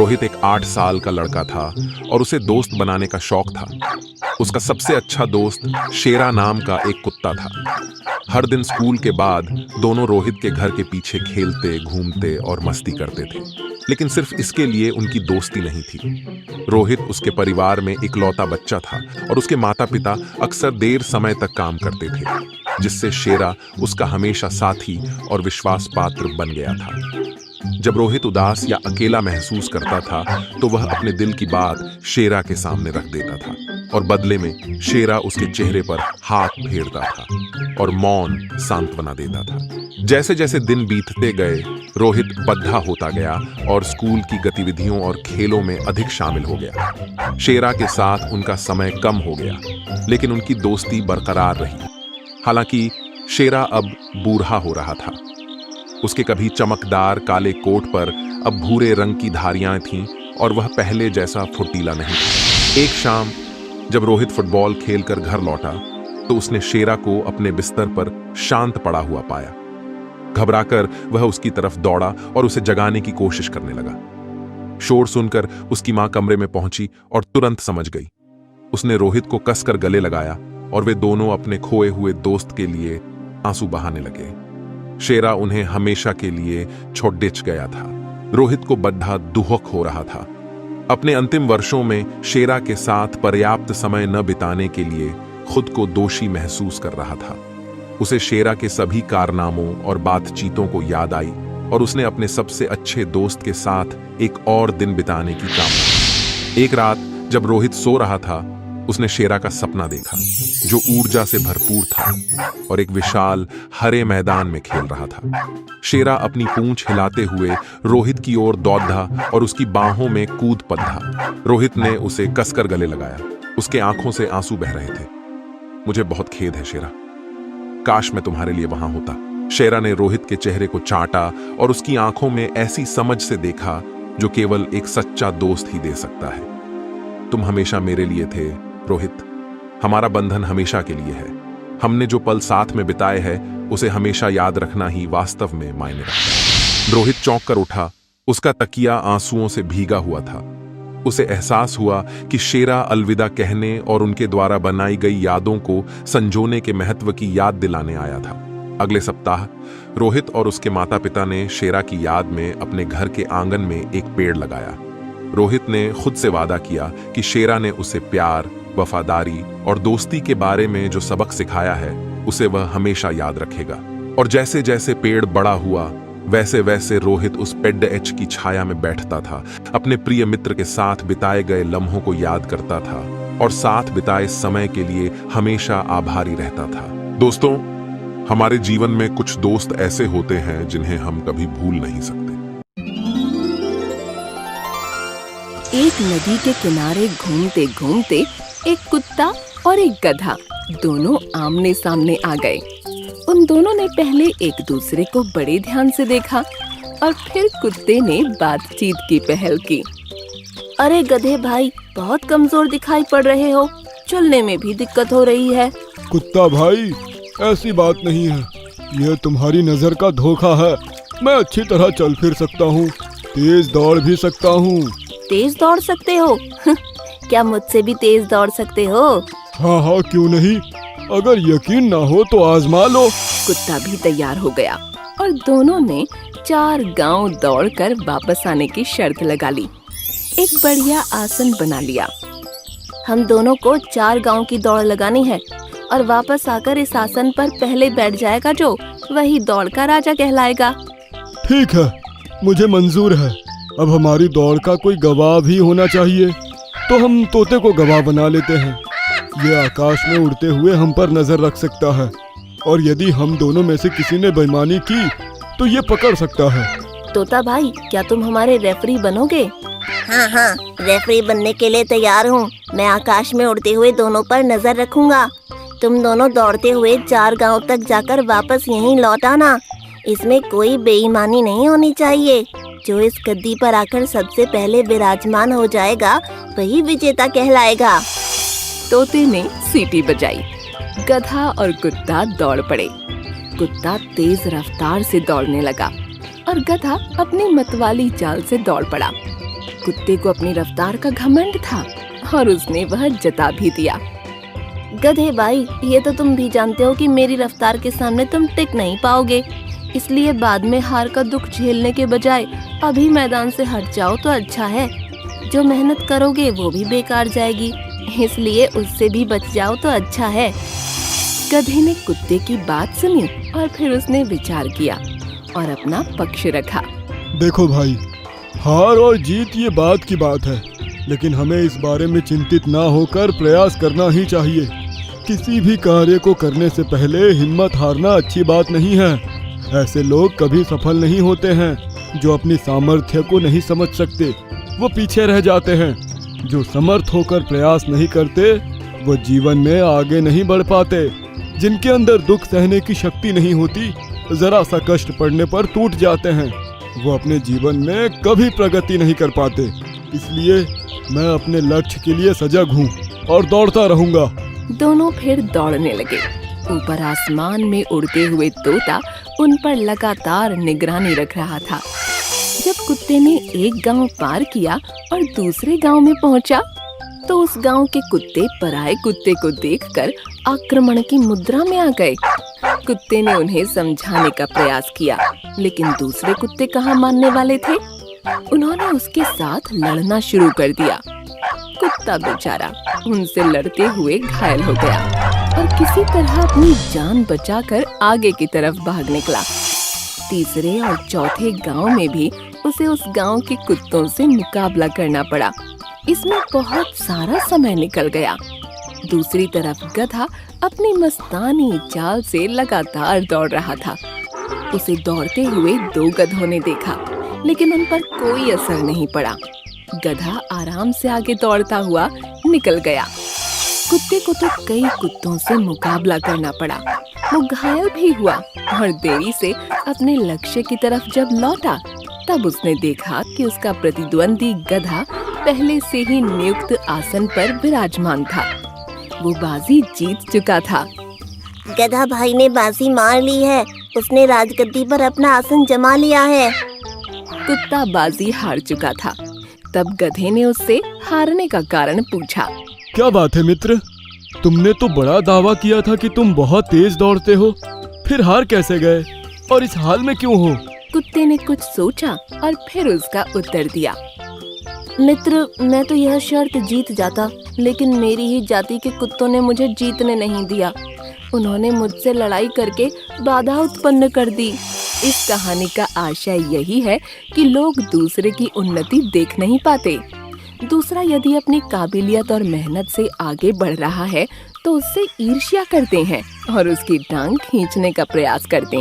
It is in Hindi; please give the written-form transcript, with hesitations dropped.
रोहित एक 8 साल का लड़का था और उसे दोस्त बनाने का शौक था। उसका सबसे अच्छा दोस्त शेरा नाम का एक कुत्ता था। हर दिन स्कूल के बाद दोनों रोहित के घर के पीछे खेलते, घूमते और मस्ती करते थे, लेकिन सिर्फ इसके लिए उनकी दोस्ती नहीं थी। रोहित उसके परिवार में इकलौता बच्चा था और उसके माता पिता अक्सर देर समय तक काम करते थे, जिससे शेरा उसका हमेशा साथी और विश्वास पात्र बन गया था। जब रोहित उदास या अकेला महसूस करता था तो वह अपने दिल की बात शेरा के सामने रख देता था और बदले में शेरा उसके चेहरे पर हाथ फेरता था और मौन सांत्वना देता था। जैसे जैसे दिन बीतते गए, रोहित बद्धा होता गया और स्कूल की गतिविधियों और खेलों में अधिक शामिल हो गया। शेरा के साथ उनका समय कम हो गया, लेकिन उनकी दोस्ती बरकरार रही। हालांकि शेरा अब बूढ़ा हो रहा था। उसके कभी चमकदार काले कोट पर अब भूरे रंग की धारियां थीं और वह पहले जैसा फुर्तीला नहीं था। एक शाम जब रोहित फुटबॉल खेलकर घर लौटा तो उसने शेरा को अपने बिस्तर पर शांत पड़ा हुआ पाया। घबराकर वह उसकी तरफ दौड़ा और उसे जगाने की कोशिश करने लगा। शोर सुनकर उसकी मां कमरे में पहुंची और तुरंत समझ गई। उसने रोहित को कसकर गले लगाया और वे दोनों अपने खोए हुए दोस्त के लिए आंसू बहाने लगे। शेरा उन्हें हमेशा के लिए छोड़ गया था। रोहित को बद्धा दुहक हो रहा था। अपने अंतिम वर्षों में शेरा के साथ पर्याप्त समय न बिताने के लिए खुद को दोषी महसूस कर रहा था। उसे शेरा के सभी कारनामों और बातचीतों को याद आई और उसने अपने सबसे अच्छे दोस्त के साथ एक और दिन बिताने की कामना। एक रात जब रोहित सो रहा था, उसने शेरा का सपना देखा जो ऊर्जा से भरपूर था और एक विशाल हरे मैदान में खेल रहा था। शेरा अपनी पूंछ हिलाते हुए रोहित की ओर दौड़ा और उसकी बाहों में कूद पड़ा। रोहित ने उसे कसकर गले लगाया। उसके आंखों से आंसू बह रहे थे। मुझे बहुत खेद है शेरा, काश मैं तुम्हारे लिए वहां होता। शेरा ने रोहित के चेहरे को चाटा और उसकी आंखों में ऐसी समझ से देखा जो केवल एक सच्चा दोस्त ही दे सकता है। तुम हमेशा मेरे लिए थे रोहित, हमारा बंधन हमेशा के लिए है। हमने जो पल साथ में बिताए हैं उसे हमेशा याद रखना ही वास्तव में मायने रखता है। रोहित चौंक कर उठा। उसका तकिया आंसुओं से भीगा हुआ था। उसे एहसास हुआ कि शेरा अलविदा कहने और उनके द्वारा बनाई गई यादों को संजोने के महत्व की याद दिलाने आया था। अगले सप्ताह रोहित और उसके माता पिता ने शेरा की याद में अपने घर के आंगन में एक पेड़ लगाया। रोहित ने खुद से वादा किया कि शेरा ने उसे प्यार, वफादारी और दोस्ती के बारे में जो सबक सिखाया है उसे वह हमेशा याद रखेगा। और जैसे जैसे पेड़ बड़ा हुआ वैसे वैसे रोहित उस पेड़ एच की छाया में बैठता था, अपने प्रिय मित्र के साथ बिताए गए लम्हों को याद करता था और साथ बिताए समय के लिए हमेशा आभारी रहता था। दोस्तों, हमारे जीवन में कुछ दोस्त ऐसे होते हैं जिन्हें हम कभी भूल नहीं सकते। एक नदी के किनारे घूमते घूमते एक कुत्ता और एक गधा दोनों आमने सामने आ गए। उन दोनों ने पहले एक दूसरे को बड़े ध्यान से देखा और फिर कुत्ते ने बातचीत की पहल की। अरे गधे भाई, बहुत कमजोर दिखाई पड़ रहे हो, चलने में भी दिक्कत हो रही है। कुत्ता भाई, ऐसी बात नहीं है, यह तुम्हारी नजर का धोखा है। मैं अच्छी तरह चल फिर सकता हूँ, तेज दौड़ भी सकता हूँ। तेज दौड़ सकते हो? क्या मुझसे भी तेज दौड़ सकते हो? हाँ हाँ, क्यों नहीं, अगर यकीन ना हो तो आजमा लो। कुत्ता भी तैयार हो गया और दोनों ने 4 गांव दौड़कर वापस आने की शर्त लगा ली। एक बढ़िया आसन बना लिया। हम दोनों को 4 गांव की दौड़ लगानी है और वापस आकर इस आसन पर पहले बैठ जाएगा जो, वही दौड़ का राजा कहलाएगा। ठीक है, मुझे मंजूर है। अब हमारी दौड़ का कोई गवाह भी होना चाहिए, तो हम तोते को गवाह बना लेते हैं। ये आकाश में उड़ते हुए हम पर नजर रख सकता है और यदि हम दोनों में से किसी ने बेईमानी की तो ये पकड़ सकता है। तोता भाई, क्या तुम हमारे रेफरी बनोगे? हाँ हाँ, रेफरी बनने के लिए तैयार हूँ। मैं आकाश में उड़ते हुए दोनों पर नजर रखूंगा। तुम दोनों दौड़ते हुए 4 गांव तक जाकर वापस यहीं लौट आना। इसमें कोई बेईमानी नहीं होनी चाहिए। जो इस गद्दी पर आकर सबसे पहले विराजमान हो जाएगा वही विजेता कहलाएगा। तोते ने सीटी बजाई। गधा और कुत्ता दौड़ पड़े। कुत्ता तेज रफ्तार से दौड़ने लगा और गधा अपनी मतवाली चाल से दौड़ पड़ा। कुत्ते को अपनी रफ्तार का घमंड था और उसने वह जता भी दिया। गधे भाई, ये तो तुम भी जानते हो कि मेरी रफ्तार के सामने तुम टिक नहीं पाओगे, इसलिए बाद में हार का दुख झेलने के बजाय अभी मैदान से हट जाओ तो अच्छा है। जो मेहनत करोगे वो भी बेकार जाएगी, इसलिए उससे भी बच जाओ तो अच्छा है। गधे ने कुत्ते की बात सुनी और फिर उसने विचार किया और अपना पक्ष रखा। देखो भाई, हार और जीत ये बात की बात है, लेकिन हमें इस बारे में चिंतित ना होकर प्रयास करना ही चाहिए। किसी भी कार्य को करने से पहले हिम्मत हारना अच्छी बात नहीं है। ऐसे लोग कभी सफल नहीं होते हैं जो अपनी सामर्थ्य को नहीं समझ सकते, वो पीछे रह जाते हैं। जो समर्थ होकर प्रयास नहीं करते वो जीवन में आगे नहीं बढ़ पाते। जिनके अंदर दुख सहने की शक्ति नहीं होती, जरा सा कष्ट पड़ने पर टूट जाते हैं, वो अपने जीवन में कभी प्रगति नहीं कर पाते। इसलिए मैं अपने लक्ष्य के लिए सजग हूँ और दौड़ता रहूंगा। दोनों फिर दौड़ने लगे। ऊपर आसमान में उड़ते हुए तोता उन पर लगातार निगरानी रख रहा था। जब कुत्ते ने एक गांव पार किया और दूसरे गांव में पहुंचा, तो उस गांव के कुत्ते पराये कुत्ते को देखकर आक्रमण की मुद्रा में आ गए। कुत्ते ने उन्हें समझाने का प्रयास किया, लेकिन दूसरे कुत्ते कहाँ मानने वाले थे। उन्होंने उसके साथ लड़ना शुरू कर दिया। कुत्ता बेचारा उनसे लड़ते हुए घायल हो गया और किसी तरह अपनी जान बचाकर आगे की तरफ भाग निकला। तीसरे और चौथे गांव में भी उसे उस गांव के कुत्तों से मुकाबला करना पड़ा। इसमें बहुत सारा समय निकल गया। दूसरी तरफ गधा अपनी मस्तानी चाल से लगातार दौड़ रहा था। उसे दौड़ते हुए 2 गधों ने देखा, लेकिन उन पर कोई असर नहीं पड़ा। गधा आराम से आगे दौड़ता हुआ निकल गया। कुत्ते को तो कई कुत्तों से मुकाबला करना पड़ा। वो घायल भी हुआ और देरी से अपने लक्ष्य की तरफ जब लौटा, तब उसने देखा कि उसका प्रतिद्वंदी गधा पहले से ही नियुक्त आसन पर विराजमान था। वो बाजी जीत चुका था। गधा भाई ने बाजी मार ली है, उसने राजगद्दी पर अपना आसन जमा लिया है। कुत्ता बाजी हार चुका था। तब गधे ने उससे हारने का कारण पूछा। क्या बात है मित्र, तुमने तो बड़ा दावा किया था कि तुम बहुत तेज दौड़ते हो, फिर हार कैसे गए और इस हाल में क्यों हो? कुत्ते ने कुछ सोचा और फिर उसका उत्तर दिया। मित्र, मैं तो यह शर्त जीत जाता, लेकिन मेरी ही जाति के कुत्तों ने मुझे जीतने नहीं दिया। उन्होंने मुझसे लड़ाई करके बाधा उत्पन्न कर दी। इस कहानी का आशय यही है कि लोग दूसरे की उन्नति देख नहीं पाते। दूसरा यदि अपनी काबिलियत और मेहनत से आगे बढ़ रहा है तो उससे ईर्ष्या करते हैं और उसकी टांग खींचने का प्रयास करते हैं।